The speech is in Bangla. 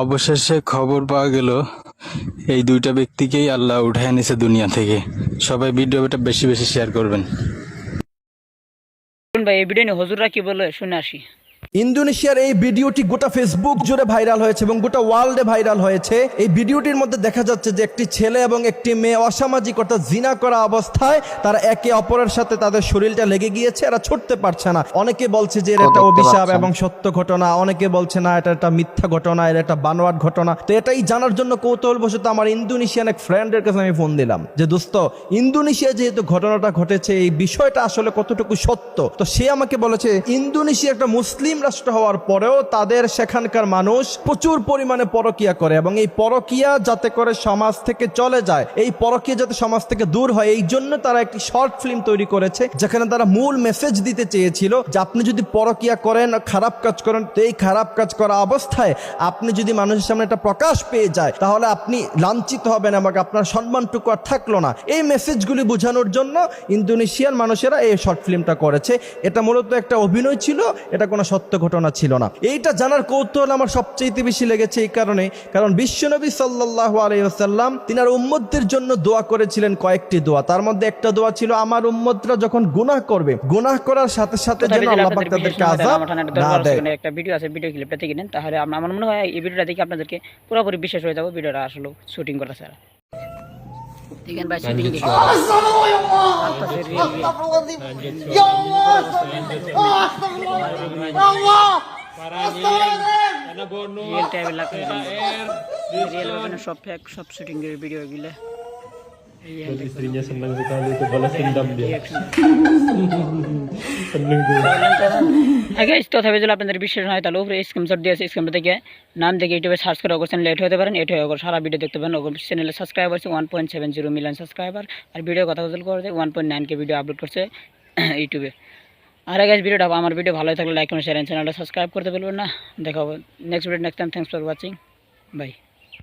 অবশেষে খবর পাওয়া গেল এই দুইটা ব্যক্তিকেই আল্লাহ উঠায় এনেছে দুনিয়া থেকে। সবাই ভিডিওটা বেশি বেশি শেয়ার করবেন। ভাই এই ভিডিও নিয়ে হুজুররা কি বলে শুনে আসি। ইন্দোনেশিয়ার এই ভিডিওটি গোটা ফেসবুক জুড়ে ভাইরাল হয়েছে এবং গোটা ওয়ার্ল্ডে ভাইরাল হয়েছে। এই ভিডিওটির মধ্যে দেখা যাচ্ছে যে একটি ছেলে এবং একটি মেয়ে অসামাজিক অর্থাৎ জিনা করা অবস্থায় তারা একে অপরের সাথে তাদের শরীরটা লেগে গিয়েছে, এরা ছুটতে পারছে না। অনেকে বলছে যে এটা অভিশাপ এবং সত্য ঘটনা, অনেকে বলছে না এটা একটা মিথ্যা ঘটনা, এটা একটা বানোয়াট ঘটনা। তো এটাই জানার জন্য কৌতূহলবশত আমার ইন্দোনেশিয়ান এক ফ্রেন্ডের কাছে আমি ফোন দিলাম যে দোস্ত, ইন্দোনেশিয়া যেহেতু ঘটনাটা ঘটেছে এই বিষয়টা আসলে কতটুকু সত্য। তো সে আমাকে বলেছে ইন্দোনেশিয়া একটা মুসলিম রাষ্ট্র হওয়ার পরেও তাদের সেখানকার মানুষ প্রচুর পরিমাণে পরকিয়া করে এবং এই পরকিয়া যাতে করে সমাজ থেকে চলে যায়, এই পরকিয়া যাতে সমাজ থেকে দূর হয়, এই জন্য তারা একটি শর্ট ফিল্ম তৈরি করেছে যেখানে তারা মূল মেসেজ দিতে চেয়েছিল যে আপনি যদি পরকিয়া করেন, খারাপ কাজ করেন, তো এই খারাপ কাজ করা অবস্থায় আপনি যদি মানুষের সামনে একটা প্রকাশ পেয়ে যায় তাহলে আপনি লাঞ্ছিত হবেন এবং আপনার সম্মানটুকু আর থাকলো না। এই মেসেজগুলি বোঝানোর জন্য ইন্দোনেশিয়ান মানুষেরা এই শর্ট ফিল্মটা করেছে। এটা মূলত একটা অভিনয় ছিল, এটা কোনো সত্য ঘটনা ছিল না। এইটা জানার কৌতূহল আমার সবচেয়ে বেশি লেগেছে এই কারণে, কারণ বিশ্বনবী সাল্লাল্লাহু আলাইহি ওয়াসাল্লাম তিনার উম্মতদের জন্য দোয়া করেছিলেন কয়েকটি দোয়া। তার মধ্যে একটা দোয়া ছিল আমার উম্মতরা যখন গুনাহ করবে, গুনাহ করার সাথে সাথে যেন আল্লাহ পাক তাদেরকে আযাব না দেয়। একটা ভিডিও আছে, ভিডিও ক্লিপটা দেখে নেন, তাহলে আমার মনে হয় এই ভিডিওটা দেখে আপনাদেরকে পুরোপুরি বিশ্বাস হয়ে যাবে ভিডিওটা আসলে শুটিং করা ছাড়া। দেখেন ভাই শুটিং দেখেন। সব শুটিং এর ভিডিও গুলো istrinya senang sekali itu balas dendam dia. তথাপি যদি আপনাদের বিশ্বাস হয় তাহলে উপরে স্ক্রিনশট দিয়েছে, স্ক্রিন থেকে নাম দেখে ইউটিউবে সার্চ করে ওর চ্যানেলে এড হতে পারেন। এড হয়ে সারা ভিডিও দেখতে পারেন। ওর চ্যানেলে সাবস্ক্রাইবার আছে 1.70 মিলিয়ন সাবস্ক্রাইবার, আর ভিডিও কথা করে 1.9K ভিডিও আপলোড করছে ইউটিউবে। আর গাইস ভিডিওটা আমার ভিডিও ভালো থাকলে লাইক কমেন্ট শেয়ার, চ্যানেলটা সাবস্ক্রাইব করতে ভুলবেন না। দেখা হবে next video next time. Thanks for watching, by.